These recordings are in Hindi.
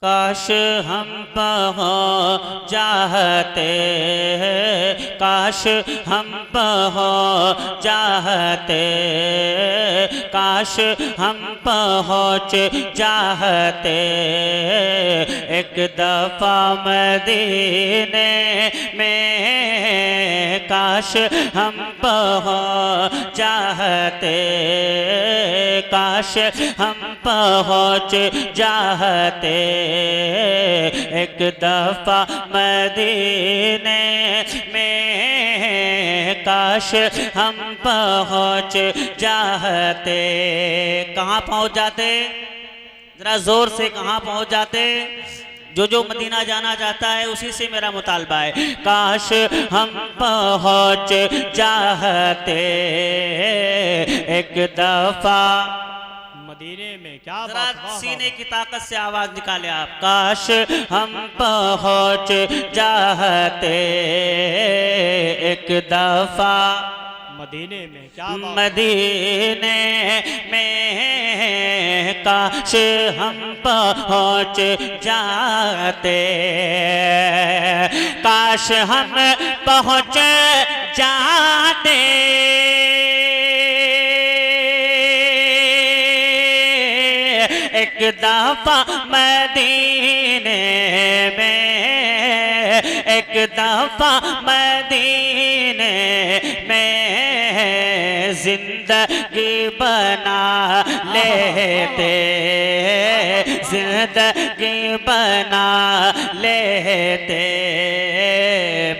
काश हम पहुँच जाते, काश हम पहुँच जाते, काश हम पहुँच जाते एक दफ़ा मदीने में। काश हम पहुँच जाते, काश हम पहुँच जाते एक दफ़ा मदीने में। काश हम पहुँच जाते। कहाँ पहुँच जाते? जरा जोर से कहाँ पहुँच जाते? जो मदीना जाना चाहता है उसी से मेरा मुतालबा है। काश हम पहुँच जाते एक दफ़ा मदीने में। क्या जरा बात, सीने की ताकत से आवाज निकाले आप। काश हम पहुँच जाते एक दफ़ा मदीने में। क्या बात, मदीने में। काश हम पहुँच जाते, काश हम पहुँच जाते एक दफ़ा मदीने में, एक दफ़ा मदीने में जिंदगी बना लेते, जिंदगी बना लेते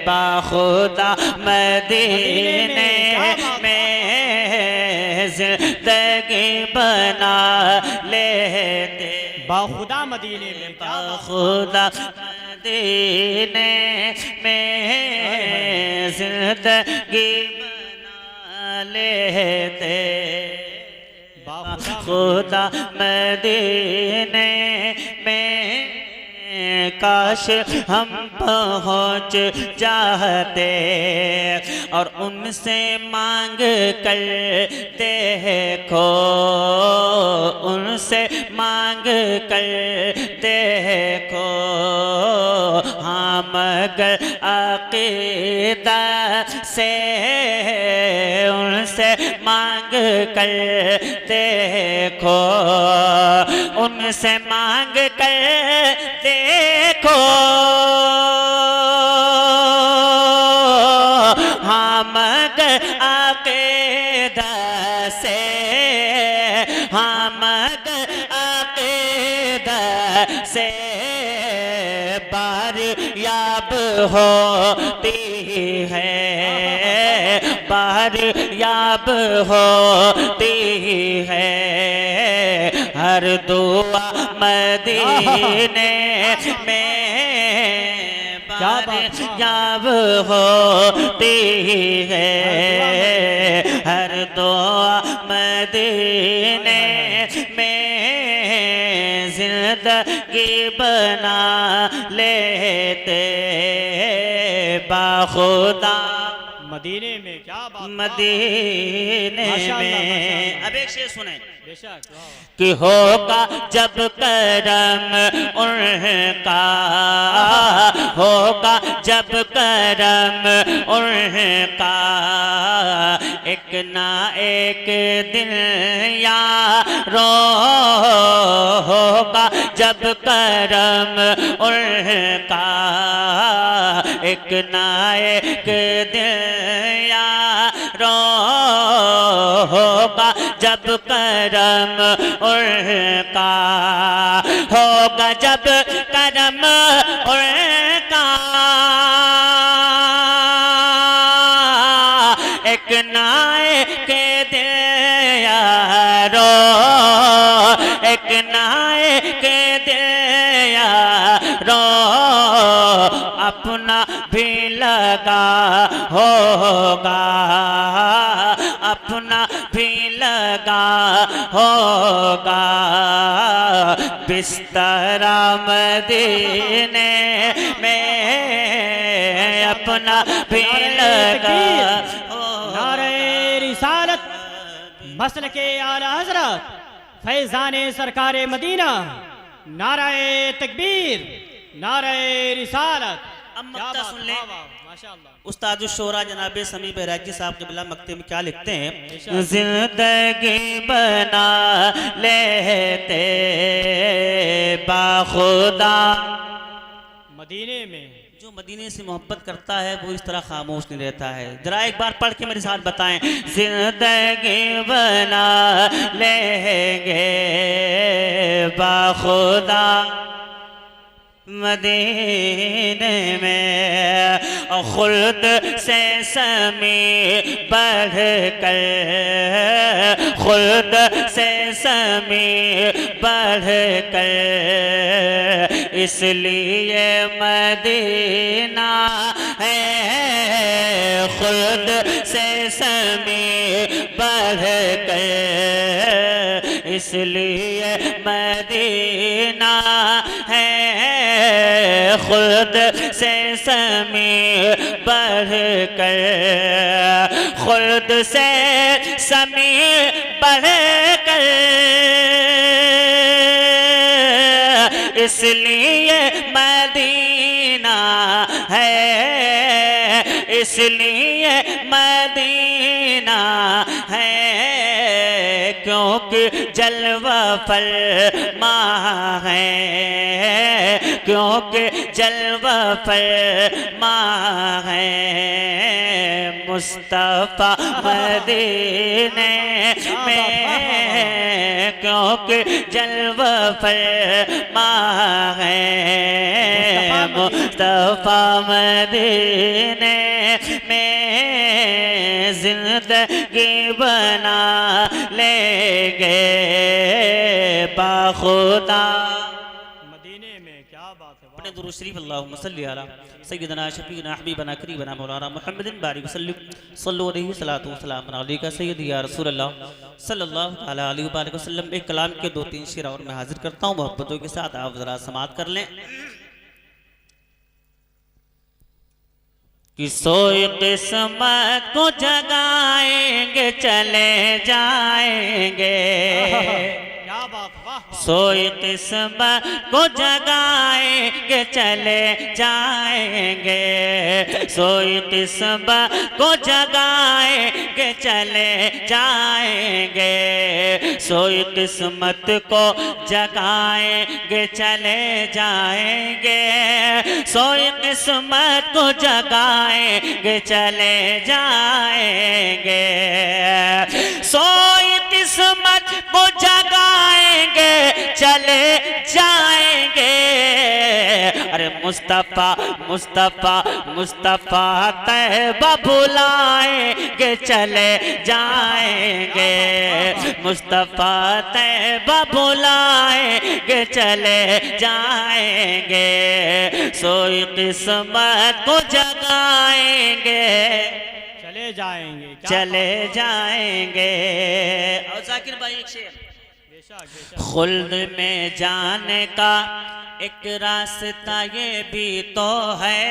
बाखुदा मदीने में जिंदगी बना लेते। बाखुदा मदीने में। बाखुदा मदीने में जिंदगी बना लेते। बाखुदा मदीने में। काश हम पहुँच जाते और उनसे मांग कर देखो, उनसे मांग कर देखो। हाँ मगर अक़ीदा से उनसे मांग कर देखो, उनसे मांग कर देखो। हाँ मगर अक़ीदा से, हाँ मगर अक़ीदा से बार याब होती है, बार याब होती है हर दुआ मदीने में बार याब होती है हर दुआ मदीने में जिंदगी बना लेते बाखुदा मदीने में। क्या बात, मदीने में। अब एक शेर सुने बेशक। कि होगा जब करम उनका, होगा जब करम उनका एक ना एक दिन यारो। होगा जब करम उनका एक ना एक दिन यारो। होगा जब करम उनका, होगा जब करम उनका एक नाए के दे यारो, एक नाए के दे यारो। अपना भी लगा होगा, अपना भी लगा होगा बिस्तरा मदीने में अपना भी लगा। नारे रिसालत मसल के आला हजरत फैजान सरकार मदीना नाराए तकबीर, नाराए रिसालत। अब क्या मक्ता बात, सुन लें। वाह, वाह, माशाअल्लाह। उस्ताद शोरा जनाब समी बैरागी साहब के बिला मक्ते में क्या लिखते हैं? जिंदगी बना लेते बाखुदा। मदीने में जो मदीने से मोहब्बत करता है वो इस तरह खामोश नहीं रहता है। जरा एक बार पढ़ के मेरे साथ बताएं। जिंदगी बना लेंगे बाखुदा मदीने में, खुल्द से समी बढ़ कर, खुल्द से समी बढ़ कर, इसलिए मदीना है, खुल्द से समी बढ़ कर, इसलिए मदीना है, खुद से समी बढ़ कर, खुद से समी बढ़ कर, इसलिए मदीना है, इसलिए मदीना है, क्योंकि जलवा फरमा है, क्योंकि जलवा फरमा है, मुस्तफा मदीने में, क्योंकि जलवा फरमा है, मुस्तफा मदीने में, जिंदगी बना लेंगे बाखुदा। मदीने में क्या बात है, अपने दुरूद शरीफ अल्लाहुम्मा सल्ली अला सय्यिदना शफीना हबीबना करीबना मौलाना मुहम्मदिन बारिक वसल्लम सल्लल्लाहु अलैहि सलातु व सलाम अलैका सय्यदी या रसूल अल्लाह सल्लल्लाहु तआला अलैहि वसल्लम। एक कलाम के 2-3 शेर और मैं हाजिर करता हूँ, मोहब्बतों के साथ आप जरा समाअत कर लें। कि सोए किस्मत को जगाएंगे चले जाएंगे, क्या बात, वाह, वाह। सोए किस्मत को जगाएंगे चले जाएंगे, सोए किस्मत को जगाएंगे चले जाएंगे, सोए किस्मत को जगाएंगे चले जाएंगे, सोए किस्मत को जगाएंगे चले जाएंगे, सोए किस्मत को जगाएंगे चले जाएंगे। अरे मुस्तफा मुस्तफा मुस्तफा तैबा बुलाएंगे चले जाएंगे, मुस्तफा तैबा बुलाएंगे चले जाएंगे, सोई किस्मत को जगाएंगे चले जाएंगे, क्या चले जाएंगे। और जाकिर भाई एक शेर। बेशक, बेशक। खुल्द में जाने का एक रास्ता ये भी तो है,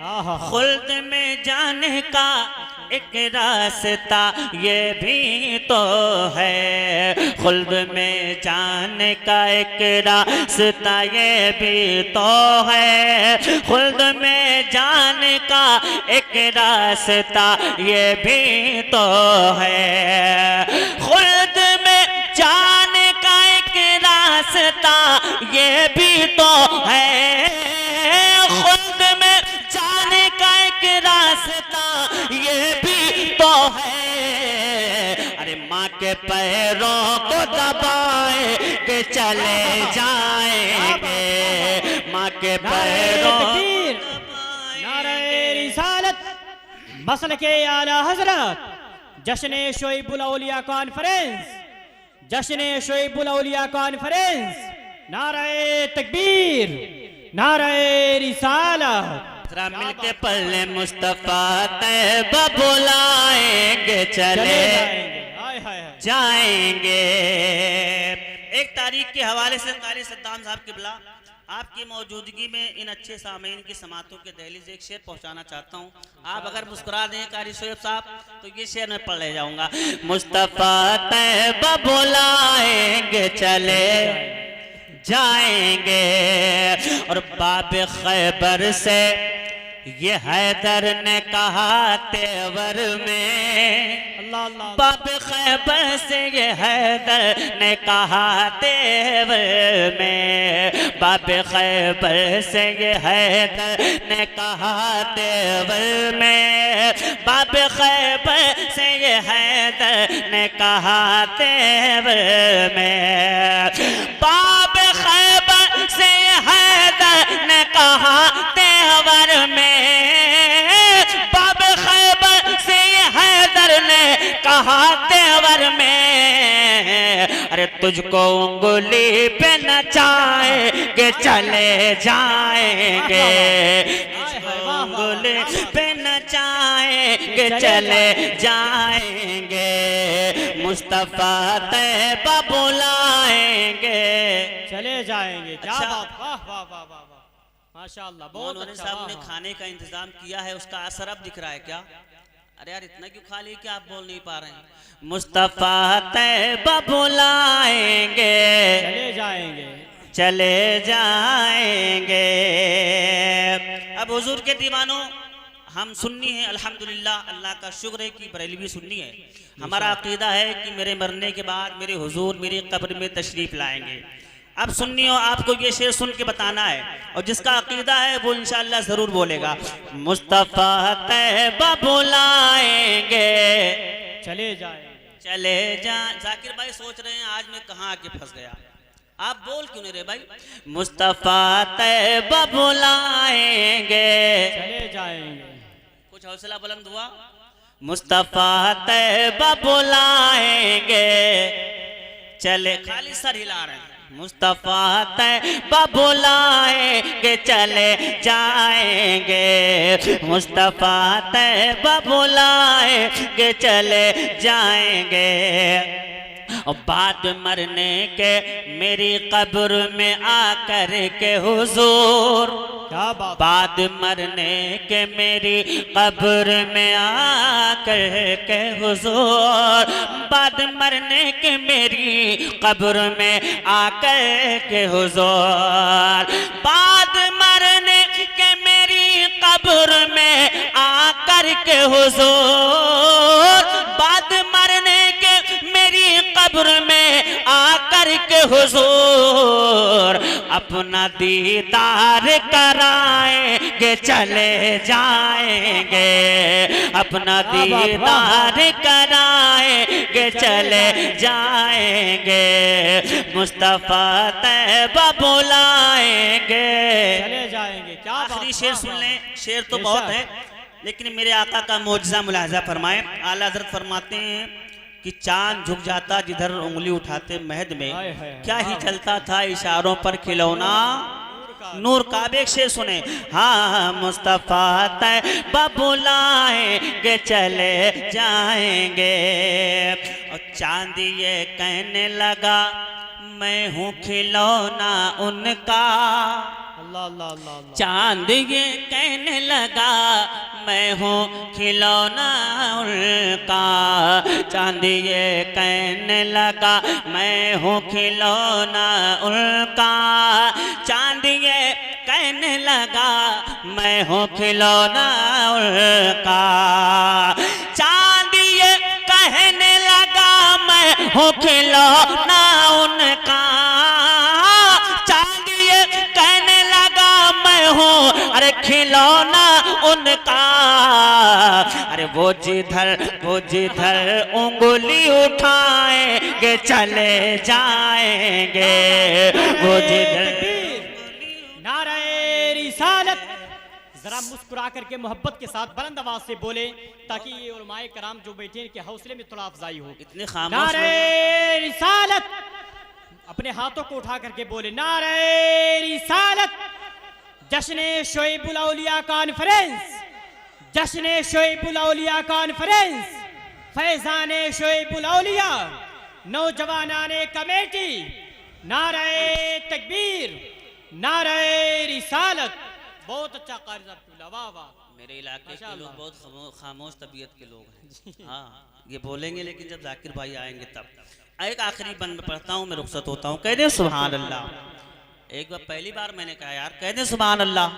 हाँ, हाँ, हाँ। खुल्द में जाने का एक रास्ता ये भी तो है, खुल्द में जाने का एक रास्ता ये भी तो है, खुल्द में जाने का एक रास्ता ये भी तो है, खुल्द में जाने का एक रास्ता ये भी तो है, खुल्द में जाने का एक रास्ता ये भी तो है। अरे माँ के पैरों को दबाए के चले जाएंगे, माँ के पैरों तकबीर, नारे रिसालत, मसलके आला हजरत, जश्न शोइबुल औलिया कॉन्फ्रेंस, जश्न शोइबुल औलिया कॉन्फ्रेंस, नारे तकबीर, नारे रिसालत। जरा मिलके पल्ले मुस्तफा तैबा बुलाएंगे चले हाय हाय हाय। जाएंगे। एक तारीख के हवाले से कारी सद्दाम साहब किबला आपकी मौजूदगी में इन अच्छे सामीन की समातों के दहलीज एक शेर पहुंचाना चाहता हूं। आप अगर मुस्कुरा दें कारी शोएब साहब तो ये शेर मैं पढ़ ले जाऊंगा। मुस्तफा तैबा बुलाएंगे चले जाएंगे। और बाब खैबर से ये हैदर ने कहा तेवर में, अल्लाह अल्लाह बाब खैबर से ये हैदर ने कहा तेवर में, बाब खैबर से ये हैदर ने कहा तेवर में, बाब खैबर से ये हैदर ने कहा तेवर में, बाब खैबर से ये हैदर ने कहा तेवर में, बाब खैबर से ये हैदर ने कहा तेवर में, अरे तुझको उंगली पे नचाएंगे चले जाएंगे, उंगली पे नचाएंगे चले जाएंगे, मुस्तफा तैयबा बुलाएंगे चले जाएंगे। क्या अच्छा। बात, वाह वाह वाह वाह वाह, माशाअल्लाह, बहुत मौलाना अच्छा। साहब वाह, ने वाह। खाने का इंतजाम किया है, उसका असर अब दिख रहा है क्या? अरे यार इतना क्यों खा लिया कि आप बोल नहीं पा रहे हैं? मुस्तफा तैयबा बुलाएंगे चले जाएंगे। चले जाएंगे। अब हुजूर के दीवानों, हम सुन्नी हैं अल्हम्दुलिल्लाह, अल्लाह का शुक्र है कि बरेलवी सुन्नी है। हमारा अकीदा है कि मेरे मरने के बाद मेरे हुजूर मेरी कब्र में तशरीफ लाएंगे। अब सुन्नियों, आपको ये शेर सुन के बताना है, और जिसका अकीदा है वो इंशाअल्लाह जरूर बोलेगा। मुस्तफा तैयबा बुलाएंगे चले जाएंगे। चले जा। जाकिर भाई सोच रहे हैं आज मैं कहाँ आके फंस गया, आप बोल क्यों नहीं रहे भाई? मुस्तफा तैयबा बुलाएंगे चले जाएंगे। कुछ हौसला बुलंद हुआ। मुस्तफा तैयबा बुलाएंगे चले, खाली सर हिला रहे हैं। मुस्तफा तैयबा बुलाएंगे चले जाएंगे, मुस्तफा तैयबा बुलाएंगे चले जाएंगे, और बाद मरने के मेरी कब्र में आकर के हुजूर, क्या बात, बाद मरने के मेरी कब्र में आकर के हुजूर, बाद मरने के मेरी कब्र में आकर के हुजूर, बाद मरने के मेरी कब्र में आकर के हुजूर, बाद मरने के मेरी कब्र में आकर के हुजूर, अपना दीदार कराएंगे चले जाएंगे, अपना दीदार कराएंगे चले जाएंगे, मुस्तफा तैयबा बुलाएंगे चले जाएंगे। क्या बात, आखिरी शेर वाह, सुन वाह। लें, शेर तो बेशक। बहुत है लेकिन मेरे आका का मौजज़ा मुलाहज़ा फरमाएं। आला हज़रत फरमाते हैं कि चांद झुक जाता जिधर उंगली उठाते महद में, हाय, हाय, क्या ही वाह। चलता था इशारों पर खिलौना नूर का। एक शेर सुने। हाँ मुस्तफा तैयबा बुलाएंगे चले जाएंगे, और चांद ये कहने लगा मैं हूँ खिलौना उनका, अल्लाह अल्लाह अल्लाह अल्लाह। चांद ये कहने लगा मैं हूँ खिलौना उनका, चांद ये कहने लगा मैं हूँ खिलौना उनका, चांद ये कहने लगा मैं हूँ खिलौना उनका, चांद ये कहने लगा मैं हूँ खिलौना उनका, चांद ये कहने लगा मैं हूँ अरे खिलौना उनका, अरे वो जिधर उंगली उठाएंगे चले जाएंगे, वो जिधर नारे रिसालत। जरा मुस्कुरा करके मोहब्बत के साथ बुलंद आवाज से बोले ताकि ये उलमाए कराम जो बैठे हैं, इनके हौसले में थोड़ा अफजाई हो। इतने खामोश नारे रिसालत। अपने हाथों को उठा करके बोले नारे रिसालत। जश्न शोएबुल औलिया कॉन्फ्रेंस, जश्न शोएबुल औलिया कॉन्फ्रेंस, फैजान शोएबुल औलिया नौजवानाने कमेटी, नारे तकबीर, नारे रिसालत। बहुत अच्छा कारी साहब, वाह वाह। मेरे इलाके के लोग माशाअल्लाह। बहुत खामोश तबीयत के लोग हैं। हाँ ये बोलेंगे लेकिन जब जाकिर भाई आएंगे तब। एक आखिरी बंद में पढ़ता हूँ, मैं रुखसत होता हूँ। कह दे सुभान अल्लाह। एक बार पहली बार मैंने कहा यार कह दे सुभान अल्लाह,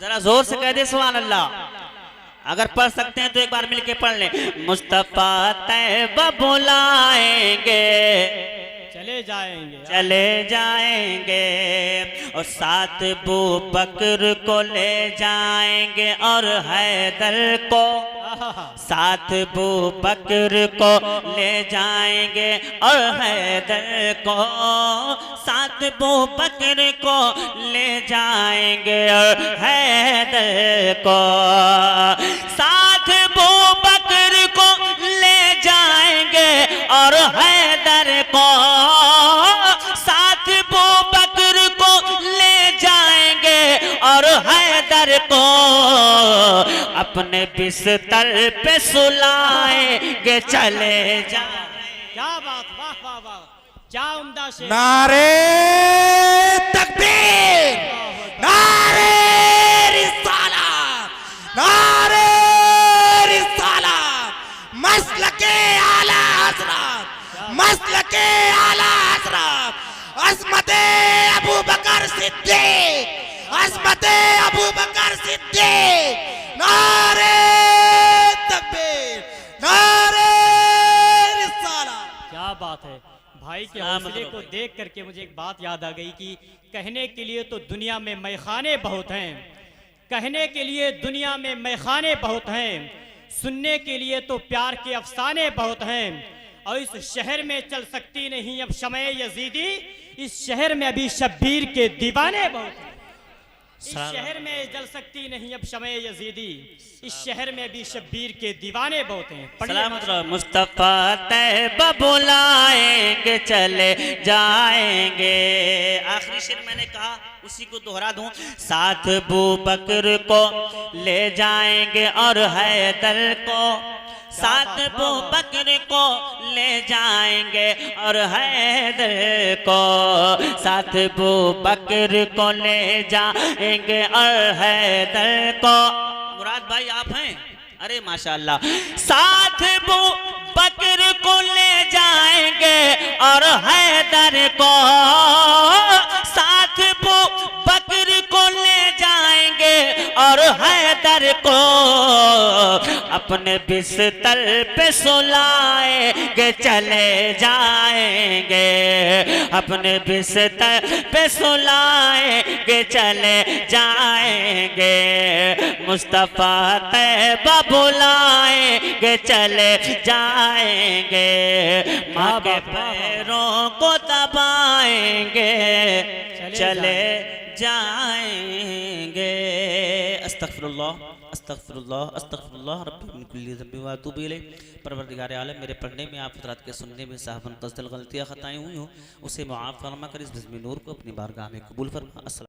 जरा जोर से कह दे सुभान अल्लाह। अगर पढ़ सकते हैं तो एक बार मिलके पढ़ लें। मुस्तफा तैयबा बुलाएंगे, चले जाएंगे, चले जाएंगे और साथ बू बकर को ले जाएंगे और हैदर को साथ बू बकर को ले जाएंगे और हैदर को साथ बू बकर को ले जाएंगे और हैदर को साथ बू बकर को ले जाएंगे और हैदर को साथ बू बकर को ले जाएंगे और हैदर को अपने बिस्तर पे सुलाएंगे, चले जाएंगे। क्या बात, वाह वाह वाह, क्या उम्दा शेर। नारे तकबीर, नारे रिसालत, नारे रिसालत, मसलके आला हज़रत, मसलके आला हज़रत, अज़मते अबू बकर सिद्दीक, अज़मते अबू बकर सिद्दीक, नारे तकबीर, नारे रिसालत। क्या बात है भाई के सलाम हौसले करो को भाई। देख करके मुझे एक बात याद आ गई कि कहने के लिए तो दुनिया में मैखाने बहुत हैं, कहने के लिए दुनिया में मैखाने बहुत हैं, सुनने के लिए तो प्यार के अफसाने बहुत हैं। और इस शहर में चल सकती नहीं अब शमए यजीदी, इस शहर में अभी शब्बीर के दीवाने बहुत हैं। इस शहर में जल सकती नहीं अब शमए यजीदी, इस शहर में भी शब्बीर के दीवाने बहुत हैं। पढ़िए सलामत रहो। मुस्तफा तैयबा बुलाएंगे, चले जाएंगे। आखिरी शेर मैंने कहा उसी को दोहरा दूं। साथ बू बकर को ले जाएंगे और हैदर को साथ बू बकर को ले जाएंगे और हैदर को साथ बू बकर को ले जाएंगे और हैदर को। मुराद भाई आप हैं? अरे माशाअल्लाह। साथ बू बकर को ले जाएंगे और हैदर को साथ बू बकर को ले जाएंगे और हैदर को अपने बिस्तर पे सुलाएंगे, चले जाएंगे अपने बिस्तर पे सुलाएंगे, चले जाएंगे। मुस्तफा तैयबा बुलाएंगे, चले जाएंगे। माँ के पैरों को दबाएंगे, चले जाएंगे। अस्तगफिरुल्लाह अस्तगफिरुल्लाह अस्तगफिरुल्लाह रब्बी मिन कुल्ली ज़ंबि व अतूबु इलैह। परवरदिगार आलम, मेरे पढ़ने में आप हज़रात के सुनने में साहबन तस्दल गलतियाँ खताएं हुई हों, उसे मुआफ़ फरमा कर इस बिस्मिल नूर को अपनी बारगाह में कबूल फरमा। अस्सलाम।